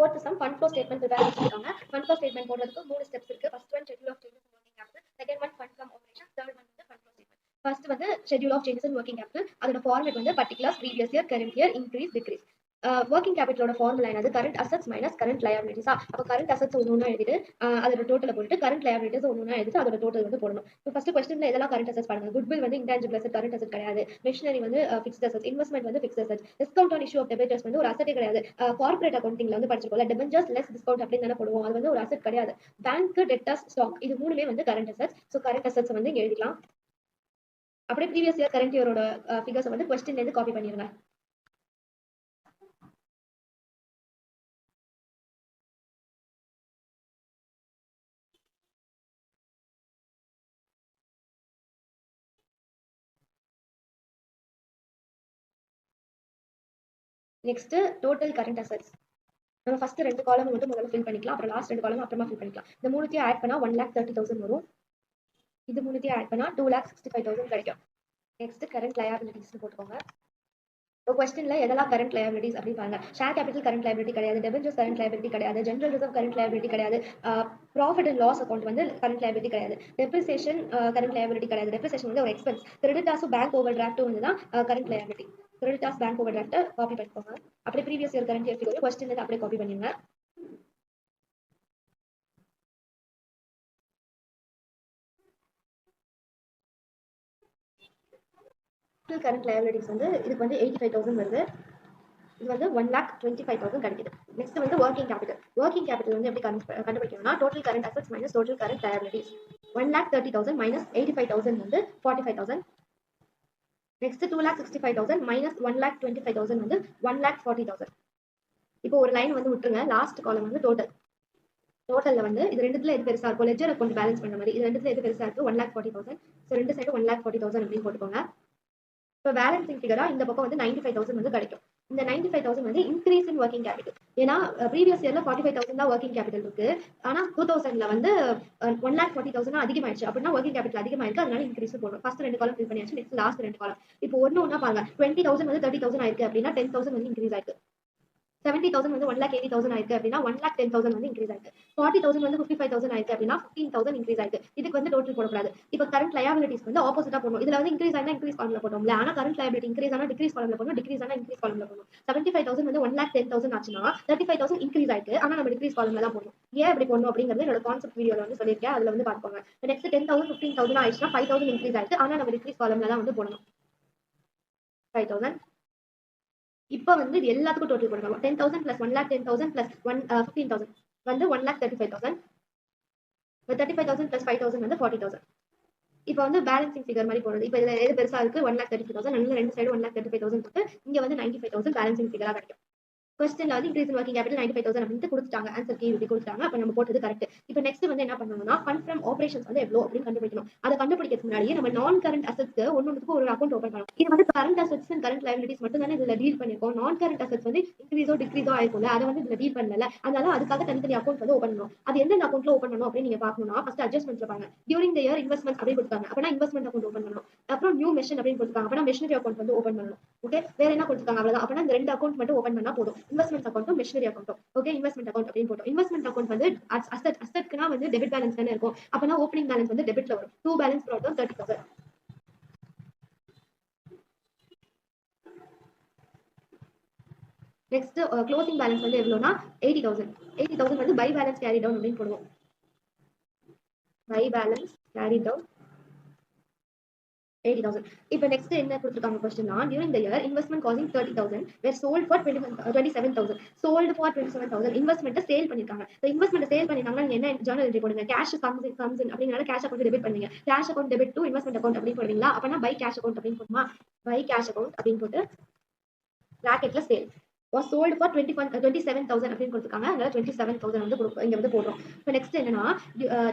Fourth sum fund flow statement prepare பண்ணிருக்காங்க. Fund flow statement போடுறதுக்கு 3 steps இருக்கு. First one schedule of changes in working capital, second one fund from operation, third one வந்து fund flow statement. First வந்து schedule of changes in working capital, அதோட format வந்து particulars, previous year, current year, increase, decrease. Working கேபிட்டலோட formula என்னது current assets minus current லயபிலிட்டிஸா. அப்போ current assets ஒன்று எழுதிட்டு அதோட டோட்டலை போட்டு கரண்ட் லயபிலிட்டிஸ் ஒன்று எழுதிட்டு அதோட டோட்டல் வந்து போடணும். இப்போ ஃபர்ஸ்ட் கொஸ்டின்ல எதெல்லாம் கரண்ட் அசெட்ஸ் பாருங்க. குட்வில் வந்து இன்டான்ஜிபிள் அசெட், கரண்ட் அசெட் கிடையாது. மிஷினரி வந்து ஃபிக்ஸ்ட் அசெட், இன்வெஸ்ட்மெண்ட் வந்து fixed asset. Discount on issue of debtors வந்து ஒரு அசெட்டே கிடையாது. கார்பரேட் அக்கௌண்டிங்ல வந்து படிச்சிருக்கோம்ல, டெபெஞ்சர்ஸ் லெஸ் டிஸ்கவுண்ட் அப்படின்னு தானே போடுவோம். அது வந்து ஒரு அசெட் கிடையாது. பேங்க், டெப்டர்ஸ், ஸ்டாக் இது மூணுமே வந்து current assets. So current assets வந்து இங்க எழுதிக்கலாம். அப்படியே ப்ரீவியஸ் இயர் கரண்ட் இயரோட ஃபிகர்ஸ் வந்து கொஸ்டின்ல இருந்து காப்பி பண்ணிருங்க. Next total current assets. நம்ம ஃபர்ஸ்ட் 2 காலம் மட்டும் முதல்ல ஃபில் பண்ணிக்கலாம். அப்புறம் லாஸ்ட் 2 காலம் அப்புறமா ஃபில் பண்ணிக்கலாம். இந்த மூணுத்தையும் ஆட் பண்ணா 1,30,000 வரும். இது மூணுத்தையும் ஆட் பண்ணா 2,65,000 கிடைக்கும். நெக்ஸ்ட் கரண்ட் லயபிலிட்டிஸ் போட்டுக்கோங்க. இப்போ கொஸ்டின்ல எதெல்லாம் கரண்ட் லயபிலிட்டிஸ் அப்படின்னு பாருங்க. ஷேர் கேபிட்டல் கரண்ட் லயபிலிட்டி கிடையாது, டெபெஞ்சர்ஸ் கரண்ட் லயபிலிட்டி கிடையாது, ஜெனரல் ரிசர்வ் கரண்ட் லயபிலிட்டி கிடையாது, ப்ராஃபிட் அண்ட் லாஸ் அக்கௌண்ட் வந்து கரண்ட் லயபிலிட்டி கிடையாது, டெப்ரிசியேஷன் கரண்ட் லயபிலிட்டி கிடையாது. டெப்ரிசியேஷன் வந்து ஒரு expense. Creditors bank overdraft வந்து தான் current liability. Creditors bank overdraft copy பண்ணிக்கோங்க. அப்படியே previous year current year figure கொஸ்டின்ல அப்படியே காப்பி பண்ணிடுங்க. கரண்ட் லயபிலிட்டிஸ் வந்து இதுக்கு வந்து 85,000 வருது. இது வந்து 1,25,000 கிடைக்குது. நெக்ஸ்ட் வந்து ஒர்க்கிங் கேபிட்டல். ஒர்க்கிங் கேபிட்டல் வந்து எப்படி கண்டுபிடிக்கணும்னா total current assets minus total current liabilities. 1,30,000 minus 85,000 வந்து 45,000. நெக்ஸ்ட் 2,65,000 மைனஸ் 1,25,000 வந்து 1,40,000. இப்போ ஒரு லைன் வந்து விட்டுருங்க. லாஸ்ட் காலம் வந்து டோட்டல். டோட்டல்ல வந்து இது ரெண்டுத்துல எது பெருசா இருக்கும், லெட்ஜர் அக்கௌண்ட் பேலன்ஸ் பண்ண மாதிரி இது ரெண்டுத்துல எது பெருசா இருக்கு, 1,40,000. ஸோ ரெண்டு சைடு 1,40,000 அப்படின்னு போட்டுக்கோங்க. இப்போ பேலன்சிங் ஃபிகரா இந்த பக்கம் வந்து 95,000 வந்து கிடைக்கும். இந்த 95,000 வந்து இன்க்ரீஸ் இன் ஒர்க்கிங் கேபிட்டல். ஏன்னா ப்ரீவியஸ் இயர்ல 45,000 தான் ஒர்க்கிங் கேபிட்டல் இருக்கு. ஆனா 2000ல வந்து 1,40,000 அதிகமாயிடுச்சு. அப்படின்னா ஒர்க்கிங் கேபிட்டல் அதிகமாயிருக்கு, அதனால இன்க்ரீஸ் போடும். ஃபர்ஸ்ட் 2 காலம் ஃபில் பண்ணியாச்சு. நெக்ஸ்ட் லாஸ்ட் 2 காலம். இப்போ ஒண்ணா பாருங்க. 20,000 வந்து 30,000 ஆயிருக்கு அப்படின்னா 10,000 வந்து இன்க்ரீஸ் ஆயிருக்கு. 70,000 வந்து 1,80,000 ஆயிருக்கு அப்படின்னா 1,10,000 வந்து இன்க்ரீஸ் ஆயிருக்கு. 40,000 வந்து 55,000 ஆயிருக்கு அப்படின்னா 15,000 இன்க்ரீஸ் ஆயிருக்கு. இதுக்கு வந்து டோட்டல் போடக்கூடாது. இப்போ கரண்ட் லயபிலிட்டிஸ் வந்து ஆப்போசிட்டா போடணும். இதுல வந்து இன்க்ரீஸ் ஆனா இன்க்ரீஸ் காலம்ல போட்டோம்ல, ஆனா கரண்ட் லயபிலிட்டி இன்க்ரீஸ் ஆனா டிக்ரீஸ் காலம்ல போடணும், டிக்ரீஸ் ஆனா இன்க்ரீஸ் காலம்ல போடணும். 75,000 வந்து 1,10,000 ஆச்சுன்னா 35,000 இன்க்ரீஸ் ஆயிருக்கு, ஆனா நம்ம டிக்ரீஸ் காலம்ல தான் போடணும். ஏன் அப்படி போடணும் அப்படிங்கிறது என்னோட கான்செப்ட் வீடியோல வந்து சொல்லியிருக்கேன், அதுல வந்து பாத்துக்கோங்க. நெக்ஸ்ட் 10,000 15,000 ஆயிடுச்சுன்னா 5,000 இன்க்ரீஸ் ஆயிருக்கு, ஆனா நம்ம டிக்ரீஸ் காலம்ல தான் வந்து போடணும். 5,000. இப்போ வந்து இது எல்லாத்துக்கும் டோட்டல் போடுங்க. 10,000 பிளஸ் 1,10,000 பிளஸ் 15,000 வந்து 1,35,000. 35,000 பிளஸ் 5,000 வந்து 40,000. இப்போ வந்து பேலன்சிங் ஃபிகர் மாதிரி போடுறது. இப்போ இதுல எது பெருசா இருக்கு, 1,35,000. ரெண்டு சைடு 1,35,000 இருக்கு. இங்க வந்து 95,000 பேலன்சிங் ஃபிகரா கிடைக்கும். கொஸ்டின்ல வந்து இன்க்ரீஸ் இன் ஒர்க்கிங் கேபிட்டல் 95,000 அப்படினு கொடுத்துட்டாங்க. ஆன்சர் கீ இப்படி கொடுத்துட்டாங்க. அப்ப நம்ம போட்டது கரெக்ட். இப்போ நெக்ஸ்ட் வந்து என்ன பண்ணணும்னா ஃபண்ட் ஃப்ரம் ஆபரேஷன்ஸ் வந்து எவ்வளவு அப்படின்னு கண்டுபிடிக்கணும். அதை கண்டுபிடிக்கிறதுக்கு முன்னாடியே நம்ம நான் கரண்ட் அசெட்ஸ்க்கு ஒன்னொன்னுக்கு ஒரு அக்கௌண்ட் ஓபன் பண்ணணும். இது வந்து current assets and current liabilities மட்டும் தானே இதுல டீல் பண்ணிருக்கோம். நான் கரண்ட் அசெட்ஸ் வந்து இன்க்ரீஸோ டிக்ரீஸோ ஆயிருக்கும்ல, அதை வந்து இதுல டீல் பண்ணல. அதனால அதுக்காக தனித்தனி அக்கௌண்ட் வந்து ஓபன் பண்ணணும். அது எந்த அக்கௌண்ட்ல ஓபன் பண்ணணும் அப்படின்னு நீங்க பாக்கணும்னா ஃபர்ஸ்ட் அட்ஜஸ்ட்மெண்ட்ல பாருங்க. டியூரிங் தி இயர் இன்வெஸ்ட்மெண்ட் அப்படின்னு கொடுத்தாங்க. அப்பனா இன்வெஸ்ட்மெண்ட் அக்கௌண்ட் ஓபன் பண்ணணும். அப்புறம் நியூ மெஷின் அப்படின்னு கொடுத்தாங்க. அப்பனா மெஷினரி அக்கௌண்ட் வந்து ஓபன் பண்ணணும். ஓகே, வேற என்ன கொடுத்தாங்க அவ்வளவுதான். அப்பனா இந்த ரெண்டு அக்கௌண்ட் மட்டும் ஓபன் பண்ணா போதும். Investment account missionary account. Okay, investment account அப்படின்னு போட்டோம். இன்வெஸ்ட்மெண்ட் அக்கௌண்ட் வந்து அசெட்க்குனா வந்து டெபிட் பேலன்ஸ் தானே இருக்கும். அப்பனா ஓப்பனிங் பேலன்ஸ் வந்து டெபிட்ல வரும். To balance brought down 30,000. Next closing balance வந்து எவ்வளவுனா 80,000. 80,000 வந்து பை பேலன்ஸ் கேரி டவுன் அப்படின்னு போடுவோம். By balance carry down 80,000. இப்போ நெக்ஸ்ட் என்ன கொடுத்துருக்காங்க கொஸ்டின்னா during the year investment causing 30,000 were sold for 27,000. sold for 27,000. Investment sale பண்ணிருக்காங்க. இன்வெஸ்ட்மெண்ட் சேல் பண்ணிருக்காங்கன்னா நீங்க என்ன ஜர்னல் என்ட்ரி போடுங்க. கேஷ் கம்ஸ் இன் அப்படிங்கறத கேஷ் அக்கௌண்ட் டெபிட் பண்ணுவீங்க. Cash account debit to investment account அப்படின்னு போடுவீங்களா. அப்பனா பை கேஷ் அக்கௌண்ட் அப்படின்னு போடுமா. பை கேஷ் அக்கௌண்ட் அப்படின்னு போட்டு பிராக்கெட்ல சேல் was sold for 27,000 அப்படின்னு கொடுத்துருக்காங்க. அதனால 27,000 வந்து இங்க வந்து போடுறோம். இப்போ நெக்ஸ்ட் என்னன்னா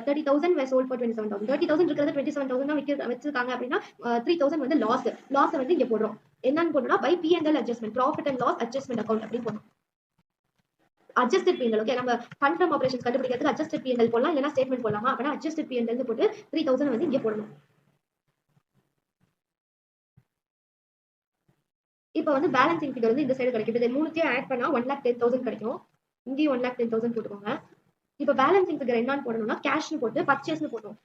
30,000 were sold for 27,000. 30,000 இருக்கிறது 27,000 தான் வச்சிருக்காங்க அப்படின்னா 3,000 வந்து லாஸ் வந்து இங்க போடுறோம். என்னன்னு போடுறோம்னா by P&L adjustment, profit and loss adjustment account அப்படின்னு போடுறோம். Adjusted P&L. ஓகே, நம்ம ஃபண்ட் ஃப்ரம் ஆபரேஷன்ஸ் கண்டுபிடிக்கிறதுக்கு அட்ஜஸ்டட் P&L போடலாம், இல்லைன்னா ஸ்டேட்மெண்ட் போடலாமா. அப்படின்னா அட்ஜஸ்டட் P&L போட்டு 3,000 வந்து இங்க போடணும். இப்போ வந்து பேலன்சிங் ஃபிகர் வந்து இந்த சைடு கிடைக்கும். இது மூணுத்தையும் ஆட் பண்ணா 1,10,000 கிடைக்கும். இங்கேயும் 1,10,000 போட்டுக்கோங்க. இப்போ பேலன்சிங் ஃபிகர் என்னன்னு போடணும்னா கேஷ்னு போட்டு பர்ச்சேஸ்னு போட்டோம்.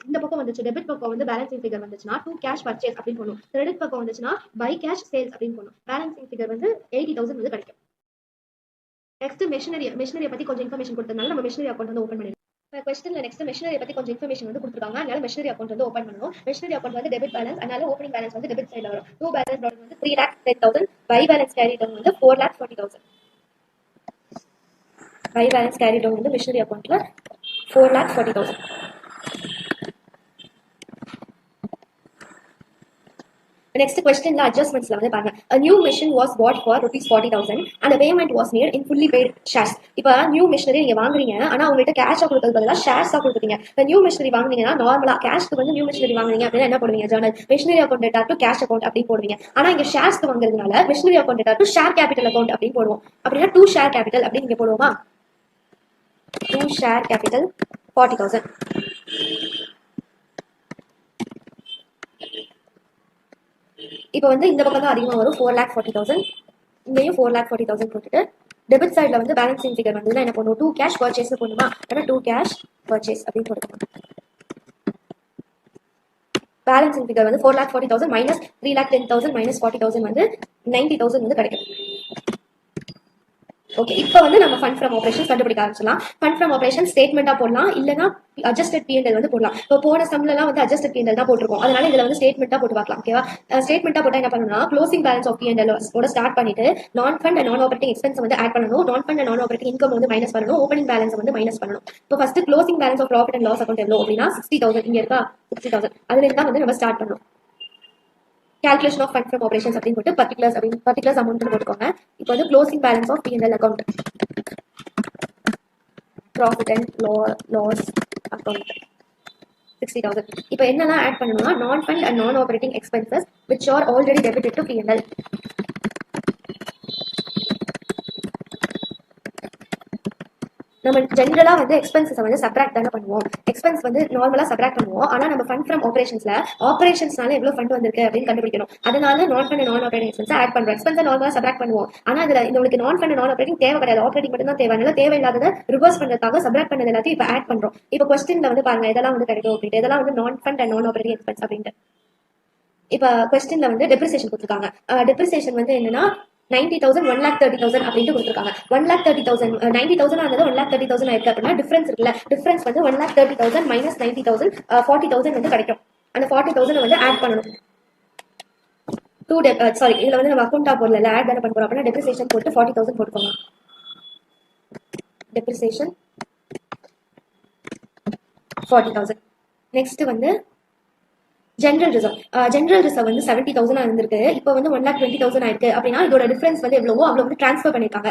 இந்த பக்கம் வந்துச்சு டெபிட் பக்கம் வந்து பேலன்சிங் ஃபிகர் வந்துச்சுன்னா டூ கேஷ் பர்ச்சேஸ் அப்படின்னு போடணும். கிரெடிட் பக்கம் வந்துச்சுன்னா பை கேஷ் சேல்ஸ் அப்படின்னு போடணும். பேலன்சிங் ஃபிகர் வந்து 80,000 வந்து கிடைக்கும். நெக்ஸ்ட் மெஷினரியை பத்தி கொஞ்சம் இன்ஃபர்மேஷன் கொடுத்ததுனால நம்ம மெஷினரி அக்கௌண்ட் வந்து ஓப்பன் பண்ணிடலாம். கொஸ்டின்ல நெக்ஸ்ட் மெஷினரியை பத்தி கொஞ்சம் இன்ஃபர்மேஷன் வந்து கொடுத்துருக்காங்க. அதனால மெஷினரி அக்கௌண்ட் வந்து ஓப்பன் பண்ணணும். மெஷினரி அக்கௌண்ட் வந்து டெபிட் பேலன்ஸ், அதனால ஓப்பனிங் பேலன்ஸ் வந்து டெபிட் சைடுல வரும். டூ பேலன்ஸ் வந்து 3,10,000, பை பேலன்ஸ் கேரி டவுன் வந்து 4,40,000. பை பேலன்ஸ் கேரி டவுன் வந்து மிஷினரி அக்கௌண்ட்ல 4,40,000. Next question adjustmentsல வந்து பாருங்க. A new machine was bought for rupees 40,000 and a payment was made in fully paid shares. இப்போ நியூ மிஷினரி நீங்க வாங்குறீங்க, ஆனா உங்ககிட்ட கேஷா கொடுத்தது பதிலா ஷேர்ஸா கொடுத்துட்டீங்க. இப்போ நியூ மிஷினரி வாங்குனீங்கன்னா நார்மலா கேஷ்க்கு வந்து நியூ மிஷினரி வாங்குறீங்க அப்படின்னா என்ன போடுவீங்க? Journal machinery account data to cash account அப்படி போடுவீங்க. ஆனா இங்க ஷேர்ஸ்க்கு வாங்குறதுனால machinery account data to share capital account அப்படின்னு போடுவோம். அப்படின்னா டூ ஷேர் கேபிட்டல் அப்படின்னு இங்க போடுவோமா? To share capital 40,000. இப்போ வந்து இந்த பக்கம் தான் அதிகமாக வரும் 4,40,000. இங்கேயும் 4,40,000 போட்டுட்டு டெபிட் சைடில் வந்து பேலன்சிங் ஃபிகர் வந்து என்ன பண்ணுவோம்? டூ கேஷ் பர்ச்சேஸ் போடணுமா? ஆனால் டூ கேஷ் பர்ச்சேஸ் அப்படின்னு போட்டுக்கணும். பேலன்சிங் ஃபிகர் வந்து 4,40,000 மைனஸ் 3,10,000 மைனஸ் 40,000 வந்து 90,000 வந்து கிடைக்கும். ஓகே, இப்போ வந்து நம்ம ஃபண்ட் ஃப்ரம் ஆபரேஷன்ஸ் கண்டுபிடிக்க ஆரம்பிச்சலாம். ஃபண்ட் ஃப்ரம் ஆபரேஷன் ஸ்டேட்மெண்டா போடலாம், இல்லைனா அட்ஜஸ்டட் P&L வந்து போடலாம். இப்போ போன சம்லாம் வந்து அட்ஜஸ்டட் P&L தான் போட்டிருக்கோம். அதனால இதுல வந்து ஸ்டேட்மெண்டா போட்டு பார்க்கலாம். ஓகேவா? ஸ்டேட்மெண்டா போட்டா என்ன பண்ணணும்னா க்ளோசிங் பேலன்ஸ் ஆஃப் P&L ஓட ஸ்டார்ட் பண்ணிட்டு non fund and non operating expense வந்து ஆட் பண்ணணும், non fund and non operating income வந்து மைனஸ் பண்ணணும், ஓப்பனிங் பேலன்ஸ் வந்து மைனஸ் பண்ணணும். இப்போ first closing balance of profit and loss account எவ்வளோ அப்படின்னா 60,000 இங்க இருக்கா? 60,000 அதுல இருந்தா வந்து நம்ம ஸ்டார்ட் பண்ணணும். calculation of fund from operations அப்படின்னு போட்டு particulars amount போட்டுக்கோங்க. இப்போ வந்து closing balance of P&L account, profit and loss account 60,000. இப்போ என்னெல்லாம் ஆட் பண்ணணும்னா நான் fund and non operating expenses which are already debited to P&L. நம்ம ஜென்ரலா வந்து எக்ஸ்பென்சஸ் வந்து சப்ராக்ட் தானே பண்ணுவோம். எக்ஸ்பென்ஸ் வந்து நார்மலா சப்ராக்ட் பண்ணுவோம். ஆனா நம்ம ஃபண்ட் ஃப்ரம் ஆபரேஷன்ஸ்னால எவ்வளவு ஃபண்ட் வந்திருக்கு அப்படின்னு கண்டுபிடிக்கணும். அதனால நான் ஃபண்ட் நான் ஆபரேட்டிங் எக்ஸ்பென்ஸ் ஆட் பண்றோம். எக்ஸ்பென்ஸ் நார்மலா சப்ராக்ட் பண்ணுவோம். ஆனா இதுல உங்களுக்கு நான் ஃபண்ட் நான் ஆபரேட்டிங் தேவை கிடையாது, ஆபரேட்டிங் மட்டும் தான் தேவை. அதனால தேவையில்லாததை ரிவர்ஸ் பண்றதுக்காக சப்ராக்ட் பண்ணது எல்லாத்தையும் இப்போ ஆட் பண்றோம். இப்போ கொஸ்டின்ல வந்து பாருங்க இதெல்லாம் வந்து கிடைக்கும் அப்படின்ட்டு, இதெல்லாம் வந்து நான் fund and non operating expense அப்படின்ட்டு. இப்போ கொஸ்டின்ல வந்து டெப்ரிசியேஷன் கொடுத்துருக்காங்க. டெப்ரிசியேஷன் வந்து என்னன்னா 90,000 1,30,000 அப்படின்ட்டு கொடுத்துருக்காங்க. 1,30,000 90,000 ஆனது 1,30,000 ஆயிருக்கு அப்படின்னா டிஃபரன்ஸ் இருக்குல்ல, டிஃபரன்ஸ் வந்து 1,30,000 மைனஸ் 90,000 40,000 வந்து கிடைக்கும். அந்த 40,000 வந்து ஆட் பண்ணணும். சாரி, இதுல வந்து நம்ம அக்கௌண்டா போடல, ஆட் தானே பண்ண போறோம். அப்படின்னா டெப்ரிசியேஷன் போட்டு 40,000 போட்டுக்கோங்க. டெப்ரிசியேஷன் 40,000. நெக்ஸ்ட் வந்து ஜென்ரல் ரிசர்வ் வந்து 70,000 இருந்திருக்கு. இப்போ வந்து 1,20,000 ஆயிருக்கு அப்படின்னா இதோட டிஃபரன்ஸ் வந்து எவ்வளவோ அவ்வளவு வந்து டிரான்ஸ்ஃபர் பண்ணிருக்காங்க.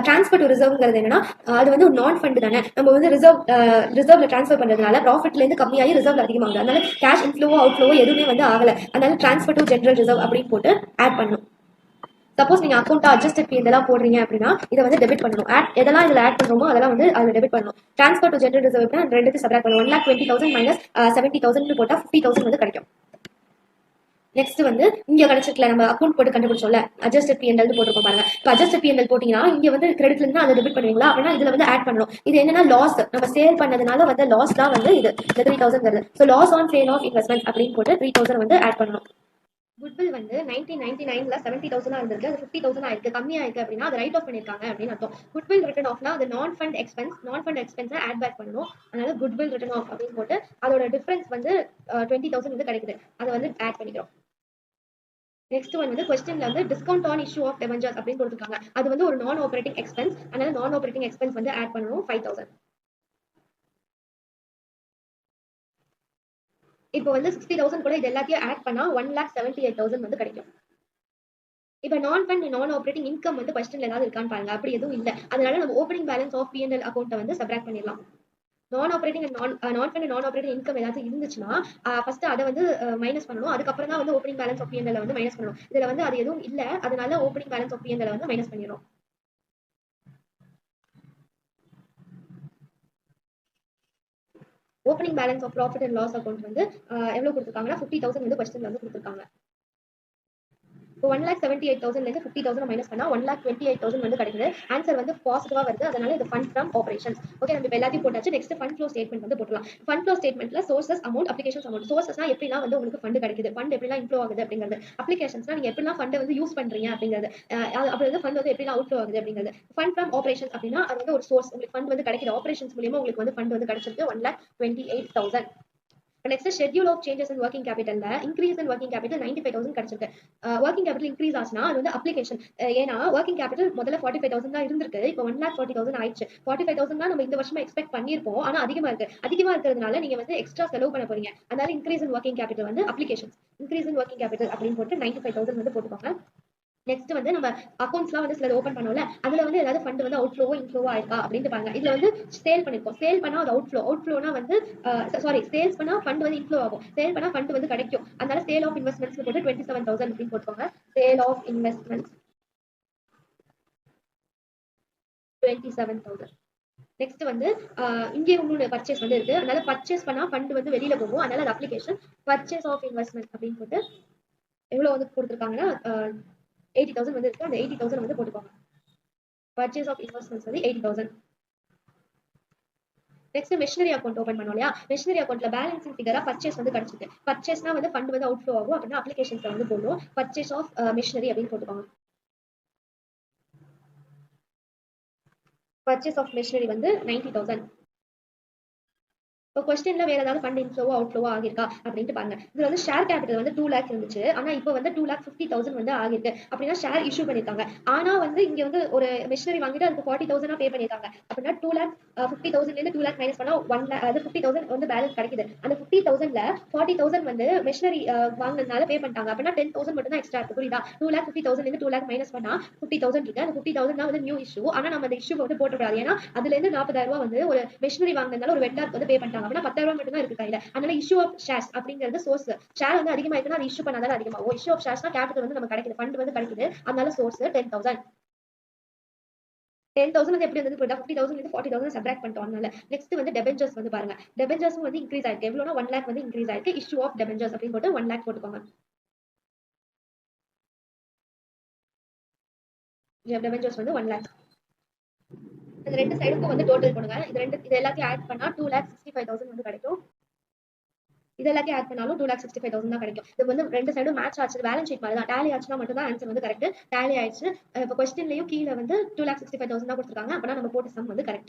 டிரான்ஸ்ஃபர் டு ரிசர்வ்ங்கிறது என்னன்னா அது வந்து ஒரு நான் ஃபண்ட் தானே, நம்ம வந்து ரிசர்வ்ல டிரான்ஸ்ஃபர் பண்றதுனால ப்ராஃபிட்ல இருந்து கம்மியாகி ரிசர்வ்ல அதிகமாகுது. அதனால கேஷ் இன்ஃப்ளோவோ அவுட்ஃப்ளோவோ எதுவுமே வந்து ஆகல. அதனால டிரான்ஸ்ஃபர் டு ஜென்ரல் ரிசர்வ் அப்படின்னு போட்டு ஆட் பண்ணணும். சப்போஸ் நீங்க அக்கௌண்ட் அட்ஜஸ்டட் P&L போடுறீங்க அப்படின்னா இதை வந்து டெபிட் பண்ணணும். எதெல்லாம் இதுல ஆட் பண்றோமோ அதெல்லாம் வந்து அதுல டெபிட் பண்ணணும். டிரான்ஸ்ஃபர் டு ஜென்ரல் ரிசர்வ் ரெண்டுக்கு சப்ராக்ட் பண்ணணும். 1,20,000 மைனஸ் 70,000 போட்டா 50,000 வந்து கிடைக்கும். நெக்ஸ்ட் வந்து இங்க கிடைச்சிருக்கல, நம்ம அக்கௌண்ட் போட்டு கண்டுபிடிச்சோம்ல அட்ஜஸ்டட் P&L போட்டுருக்கோம் பாருங்க. இப்போ அட்ஜஸ்டட் P&L போட்டீங்கன்னா இங்க வந்து கிரெடிட்ல இருந்து அதை டெபிட் பண்ணுவீங்களா அப்படின்னா இதுல வந்து ஆட் பண்ணணும். இது என்னன்னா லாஸ், நம்ம சேல் பண்ணதுனால வந்து லாஸ் தான் வந்து இது 3,000 வருது. So loss on sale of investment அப்படின்னு போட்டு 3,000 வந்து ஆட் பண்ணணும். குட்வில் வந்து 1999ல 70,000 இருந்திருக்கு, அது 50,000 ஆயிருக்கு, கம்மியா இருக்கு அப்படின்னா அது ரைட் ஆஃப் பண்ணிருக்காங்க அப்படின்னு அர்த்தம். குட்வில் ரிட்டன் ஆஃப்னா அது நான் ஃபண்ட் எக்ஸ்பென்ஸ் ஆட் பேக் பண்ணணும். அதனால குட்வில் ரிட்டன் ஆஃப் அப்படின்னு போட்டு அதோட டிஃபரன்ஸ் வந்து 20,000 வந்து கிடைக்குது, அதை வந்து ஆட் பண்ணிக்கிறோம். நெக்ஸ்ட் ஒன் வந்து கொஸ்டின்ல வந்து டிஸ்கவுண்ட் ஆன் இஷ்யூ ஆஃப் டெபெஞ்சர்ஸ் அப்படின்னு கொடுத்துருக்காங்க. அது வந்து ஒரு நான் ஆபரேட்டிங் எக்ஸ்பென்ஸ், அதனால நான் ஆபரேட்டிங் எக்ஸ்பென்ஸ் வந்து ஆட் பண்ணணும் 5,000. இப்போ வந்து 60,000 கூட இது எல்லாத்தையும் ஆட் பண்ணா 1,78,000 வந்து கிடைக்கும். இப்போ நான் ஃபண்ட் நான் ஆபரேட்டிங் இன்கம் வந்து கொஸ்டின்ல ஏதாவது இருக்கான்னு பாருங்க. அப்படி எதுவும் இல்லை, அதனால நம்ம ஓப்பனிங் பேலன்ஸ் ஆஃப் P&L அக்கௌண்ட்டை வந்து சப்ராக்ட் பண்ணிடலாம். நான் ஆபரேட்டிங் நான் ஃபண்ட் நான் ஆபரேட்டிங் இன்கம் ஏதாவது இருந்துச்சுன்னா ஃபர்ஸ்ட் அதை வந்து மைனஸ் பண்ணணும். அதுக்கப்புறம் தான் வந்து ஓப்பனிங் பேலன்ஸ் ஆஃப் P&L வந்து மைனஸ் பண்ணணும். இதுல வந்து அது எதுவும் இல்லை, அதனால ஓப்பனிங் பேலன்ஸ் ஆஃப் P&L வந்து மைனஸ் பண்ணிடும். Opening balance of profit and loss account வந்து எவ்வளவு கொடுத்துருக்காங்கன்னா 50,000 வந்து கொஸ்டின்ல வந்து கொடுத்துருக்காங்க. இப்போ 1,78,000 இருந்து 50,000 மைனஸ் பண்ணா 1,28,000 வந்து கிடைக்குது. ஆன்சர் வந்து பாசிட்டிவா வருது. அதனால இது ஃபண்ட் ஃப்ரம் ஆபரேஷன்ஸ். ஓகே, நம்ம இப்போ எல்லாத்தையும் போட்டாச்சு. நெக்ஸ்ட் ஃபண்ட் ஃப்ளோ ஸ்டேட்மெண்ட் வந்து போட்டுலாம். ஃபண்ட் ஃப்ளோ ஸ்டேட்மெண்ட்ல சோர்சஸ் அமௌண்ட், அப்ளிகேஷன்ஸ் அமௌண்ட். சோர்சஸ்னா எப்படிலாம் வந்து உங்களுக்கு ஃபண்ட் கிடைக்குது, ஃபண்ட் எப்படிலாம் இன்ஃப்ளோ ஆகுது அப்படிங்கிறது. அப்ளிகேஷன்ஸ்னா நீங்க எப்படிலாம் ஃபண்ட் வந்து யூஸ் பண்றீங்க அப்படிங்கிறது. அப்படி வந்து ஃபண்ட் வந்து எப்படிலாம் அவுட்ஃப்ளோ ஆகுது அப்படிங்கிறது. ஃபண்ட் ஃப்ரம் ஆபரேஷன்ஸ் அப்படின்னா அது வந்து ஒரு சோர்ஸ். உங்களுக்கு ஃபண்ட் வந்து கிடைக்குது, ஆபரேஷன்ஸ் மூலியமா உங்களுக்கு வந்து ஃபண்ட் வந்து கிடைச்சிருக்கு 1,28,000. Next schedule of changes in working கேபிட்டல்ல இன்க்ரீஸ் இன் ஒர்க்கிங் கேபிட்டல் 95,000 கிடைச்சிருக்கு. ஒர்க்கிங் கேபிட்டல் இன்க்ரீஸ் ஆச்சுன்னா அது வந்து அப்ளிகேஷன். ஏன்னா ஒர்க்கிங் கேபிட்டல் முதல்ல 45,000 தான் இருந்திருக்கு, இப்போ 1,40,000 ஆயிடுச்சு. 45,000 தான் நம்ம இந்த வருஷமா எக்ஸ்பெக்ட் பண்ணியிருப்போம், ஆனா அதிகமா இருக்கு. அதிகமா இருக்கிறதுனால நீங்க வந்து எக்ஸ்ட்ரா செலவு பண்ண போறீங்க. அதனால இன்க்ரீஸ் இன் ஒர்க்கிங் கேபிட்டல் வந்து application. Increase in working capital அப்படின்னு போட்டு 95,000 வந்து போட்டுக்கோங்க. நெக்ஸ்ட் வந்து நம்ம அக்கௌண்ட்ஸ்லாம் வந்து சில ஓப்பன் பண்ணோம்ல, அதுல வந்து ஏதாவது ஃபண்ட் வந்து அவுட் ஃப்ளோவோ இன்ஃப்ளோவோ ஆயிருக்கா அப்படின்னு பாருங்க. இதுல வந்து சேல் பண்ணிருக்கோம், சேல் பண்ணா அது அவுட் ஃப்ளோ, அவுட் ஃப்ளோனா வந்து சாரி சேல்ஸ் பண்ணா ஃபண்ட் வந்து இன்ஃப்ளோ ஆகும், சேல் பண்ணா ஃபண்ட் வந்து கிடைக்கும். அதனால சேல் ஆஃப் இன்வெஸ்ட்மெண்ட்ஸ் போட்டு 27,000 அப்படின்னு போட்டுக்கோங்க. Sale of investments 27,000. நெக்ஸ்ட் வந்து இங்கே இன்னொரு பர்ச்சேஸ் வந்து இருக்கு, அதனால பர்ச்சேஸ் பண்ணா ஃபண்ட் வந்து வெளியில போகும், அதனால அது அப்ளிகேஷன். பர்ச்சேஸ் ஆஃப் இன்வெஸ்ட்மெண்ட் அப்படின்னு போட்டு எவ்வளவு வந்து கொடுத்துருக்காங்கன்னா 80,000 வந்து இருக்கு, அந்த 80,000 வந்து போட்டுக்கோங்க. பர்ச்சேஸ் ஆஃப் இன்வெஸ்ட்மெண்ட்ஸ் வந்து 80,000. நெக்ஸ்ட் மெஷினரி அக்கௌண்ட் ஓபன் பண்ணோம் இல்லையா, மெஷினரி அக்கௌண்ட்ல பேலன்சிங் ஃபிகரா பர்ச்சேஸ் வந்து கிடைச்சிருக்கு. பர்ச்சேஸ்னா வந்து ஃபண்ட் வந்து அவுட் ஃப்ளோ ஆகும், அப்படின்னா அப்ளிகேஷன்ஸ்ல வந்து போடணும். பர்ச்சேஸ் ஆஃப் மெஷினரி அப்படின்னு போட்டுக்கோங்க. பர்ச்சேஸ் ஆஃப் மெஷினரி வந்து 90,000. இப்போ கொஸ்டின்ல வேற ஏதாவது ஃபண்ட் இன்ஃப்ளோவோ அவுட் ஃப்ளோவோ ஆகிருக்கா அப்படின்ட்டு பாருங்க. இது வந்து ஷேர் கேபிட்டல் வந்து 2 லேக்ஸ் இருந்துச்சு, ஆனா இப்போ வந்து 2,50,000 வந்து ஆகிருக்கு. அப்படின்னா ஷேர் இஷ்யூ பண்ணிருக்காங்க. ஆனா வந்து இங்க வந்து ஒரு மிஷினரி வாங்கிட்டு அதுக்கு 40,000 பே பண்ணிருக்காங்க. அப்படின்னா 2,50,000 இருந்து 2 லேக் மைனஸ் பண்ணா 1 லேக், அது 50,000 வந்து பேலன்ஸ் கிடைக்குது. அந்த 50,000ல 40,000 வந்து மிஷினரி வாங்கினதுனால பே பண்ணிட்டாங்க. அப்படின்னா 10,000 மட்டும் தான் எக்ஸ்ட்ரா இருக்கு, புரியுதா? 2,50,000 இருந்து 2 லேக் மைனஸ் பண்ணா 50,000 இருக்கு. அந்த 50,000 தான் வந்து நியூ இஷ்யூ. ஆனா நம்ம அந்த இஷ்யூ வந்து போட்டக்கூடாது, ஏன்னா அதுல இருந்து 40,000 ரூபாய் வந்து ஒரு மிஷினரி வாங்கினதுனால ஒரு வெண்டாருக்கு வந்து பே பண்ணிட்டாங்க. அப்படின்னா 10,000 மட்டும் தான் இருக்கு கையில. அதனால இஷ்யூ ஆஃப் ஷேர்ஸ் அப்படிங்கிறது சோர்ஸ். ஷேர் வந்து அதிகமா இருக்குன்னா அது இஷ்யூ பண்ணாதான் அதிகமாகும். இஷ்யூ ஆஃப் ஷேர்ஸ்னா கேபிட்டல் வந்து நம்ம கிடைக்குது, ஃபண்ட் வந்து கிடைக்குது, அதனால சோர்ஸ் 10,000. 10,000 வந்து எப்படி வந்து 50,000 இருந்து 40,000 சப்ராக்ட் பண்ணிட்டோம். அதனால நெக்ஸ்ட் வந்து டெபெஞ்சர்ஸ் வந்து பாருங்க. டெபெஞ்சர்ஸும் வந்து இன்க்ரீஸ் ஆயிருக்கு. எவ்வளவுனா 1 லேக் வந்து இன்க்ரீஸ் ஆயிருக்கு. இஷ்யூ ஆஃப் டெபெஞ்சர்ஸ் அப்படின்னு போட்டு 1 லேக் போட்டுக்கோங்க. டெபெஞ்சர்ஸ் வந்து 1 லேக். இந்த ரெண்டு சைடுக்கும் வந்து டோட்டல் பண்ணுங்க. இது எல்லாத்தையும் ஆட் பண்ணா 2,65,000 வந்து கிடைக்கும். இது எல்லாத்தையும் ஆட் பண்ணாலும் 2,65,000 தான் கிடைக்கும். இது வந்து ரெண்டு சைடும் மேட்ச் ஆச்சு, பேலன்ஸ் ஷீட் மாதிரி தான். டேலி ஆச்சுன்னா மட்டும் தான் ஆன்சர் வந்து கரெக்ட். டேலி ஆயிடுச்சு. இப்போ கொஸ்டின்லயும் கீழே வந்து 2,65,000 தான் கொடுத்துருக்காங்க, அப்படின்னா நம்ம போட்ட சம் வந்து கரெக்ட்.